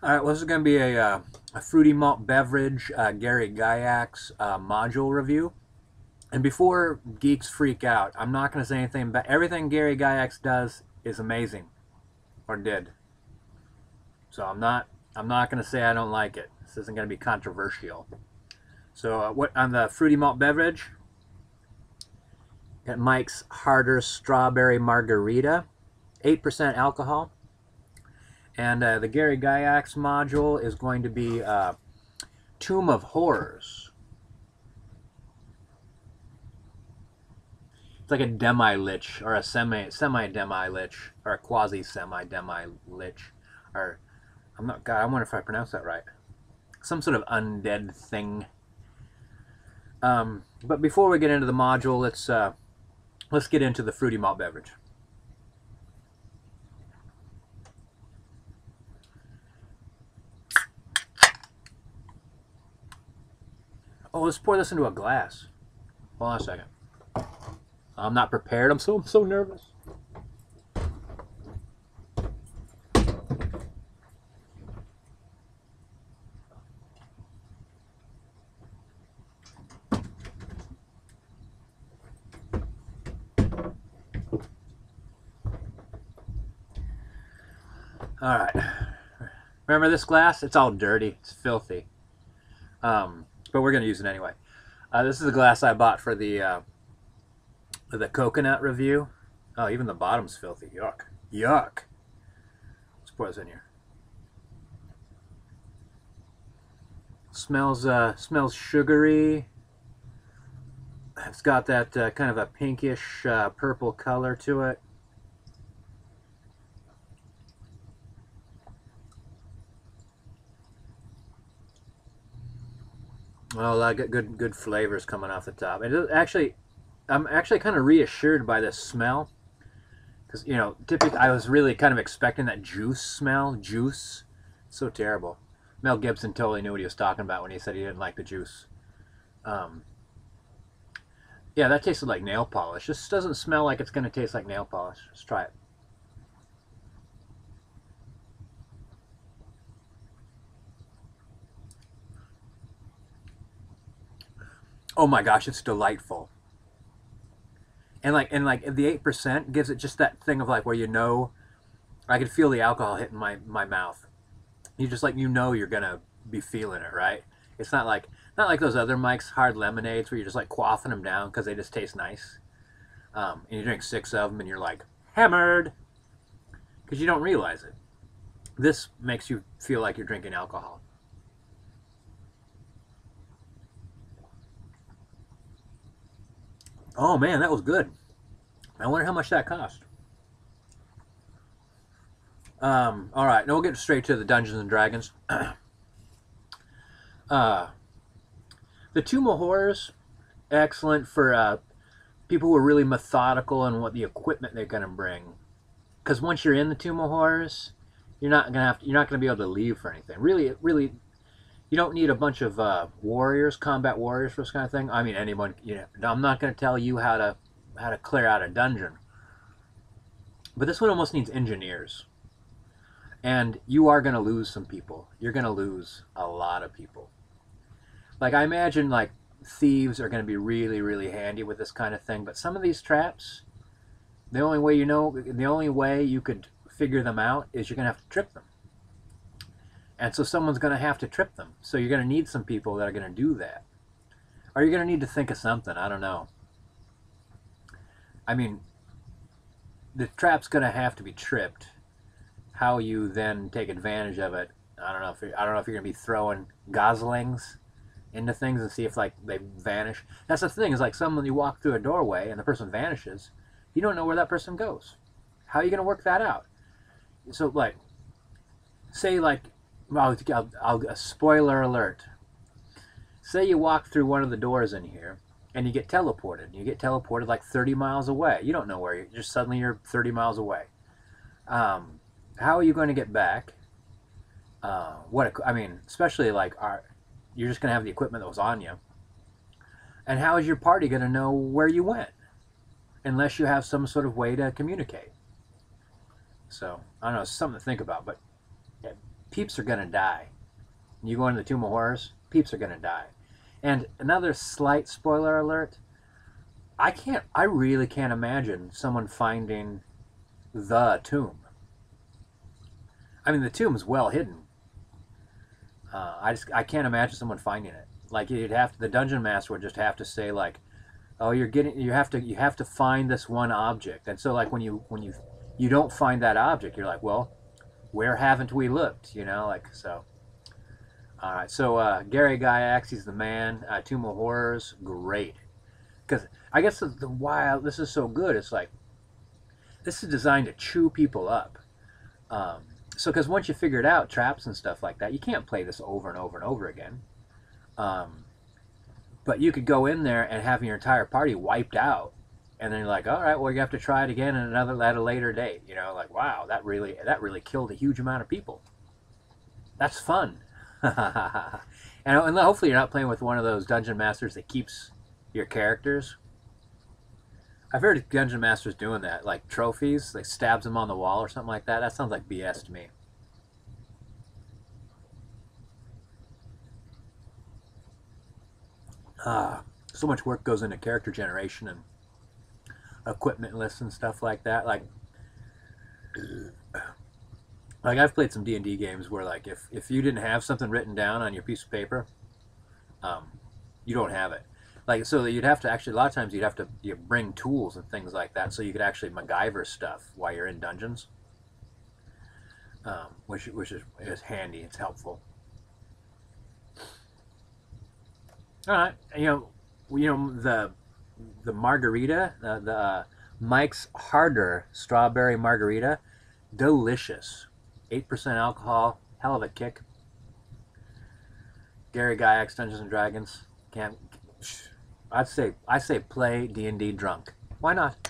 All right, well, this is going to be a fruity malt beverage Gary Gygax module review. And before geeks freak out, I'm not going to say anything about everything Gary Gygax does is amazing, or did. So I'm not going to say I don't like it. This isn't going to be controversial. So what on the fruity malt beverage? Got Mike's Harder Strawberry Margarita, 8% alcohol. And the Gary Gygax module is going to be Tomb of Horrors. It's like a demi-lich or a semi-demi-lich or a quasi-semi-demi-lich, or God, I wonder if I pronounced that right. Some sort of undead thing. But before we get into the module, let's get into the fruity malt beverage. Oh, let's pour this into a glass. Hold on a second. I'm not prepared. I'm so nervous. All right. Remember this glass? It's all dirty. It's filthy. But we're going to use it anyway. This is the glass I bought for the coconut review. Oh, even the bottom's filthy. Yuck. Yuck. Let's pour this in here. Smells sugary. It's got that kind of a pinkish purple color to it. Oh, a lot of good flavors coming off the top. And I'm actually kind of reassured by this smell, because typically I was really kind of expecting that juice smell. Juice, so terrible. Mel Gibson totally knew what he was talking about when he said he didn't like the juice. Yeah, that tasted like nail polish. This doesn't smell like it's going to taste like nail polish. Let's try it. Oh my gosh, it's delightful. And like the 8% gives it just that thing of like where I could feel the alcohol hitting my mouth. You just you're gonna be feeling it, right? It's not like those other Mike's hard lemonades where you're just like quaffing them down because they just taste nice. And you drink 6 of them and you're like hammered because you don't realize it. This makes you feel like you're drinking alcohol. Oh man, that was good. I wonder how much that cost. All right, now we'll get straight to the Dungeons and Dragons. uh, the Tomb of Horrors, excellent for people who are really methodical in what the equipment they're gonna bring. Because once you're in the Tomb of Horrors, you're not gonna be able to leave for anything. Really, you don't need a bunch of combat warriors for this kind of thing. I mean, anyone. I'm not gonna tell you how to clear out a dungeon, but this one almost needs engineers. And you are going to lose some people. You're going to lose a lot of people. Like, I imagine, like, thieves are going to be really handy with this kind of thing. But some of these traps, the only way you could figure them out is you're going to have to trip them. And so someone's going to have to trip them. So you're going to need some people that are going to do that. Or you're going to need to think of something. I don't know. I mean, the trap's going to have to be tripped. How you then take advantage of it, I don't know if you're gonna be throwing goslings into things and see if like they vanish. That's the thing, is like someone, you walk through a doorway and the person vanishes, you don't know where that person goes. How are you gonna work that out? So like, say like, a spoiler alert. Say you walk through one of the doors in here and you get teleported. You get teleported like 30 miles away. You don't know where you're 30 miles away. How are you going to get back? Especially like you're just going to have the equipment that was on you. And how is your party going to know where you went? Unless you have some sort of way to communicate. So, I don't know, it's something to think about. But yeah, peeps are gonna die. You go into the Tomb of Horrors, peeps are gonna die. And another slight spoiler alert: I really can't imagine someone finding the tomb. I mean, the tomb's well hidden. I can't imagine someone finding it. Like the dungeon master would just have to say like, oh, you have to find this one object. And so like when you don't find that object, you're like, well, where haven't we looked? You know, like so. All right, so Gary Gygax, he's the man. Tomb of Horrors, great. Because I guess why this is so good, it's like this is designed to chew people up. So because once you figure it out, traps and stuff like that, you can't play this over and over and over again. But you could go in there and have your entire party wiped out, and then you're like, all right, well, you have to try it again at a later date. You know, like wow, that really killed a huge amount of people. That's fun. And hopefully you're not playing with one of those dungeon masters that keeps your characters. I've heard of dungeon masters doing that, like trophies, like stabs them on the wall or something like that. That sounds like BS to me. So much work goes into character generation and equipment lists and stuff like that. Like I've played some D&D games where like if you didn't have something written down on your piece of paper, you don't have it. Like so that you'd have to actually a lot of times you bring tools and things like that so you could actually MacGyver stuff while you're in dungeons, which is handy. It's helpful. All right, you know the margarita, the Mike's Harder strawberry margarita, delicious. 8% alcohol, hell of a kick. Gary Gygax, Dungeons and Dragons. I say play D&D drunk. Why not?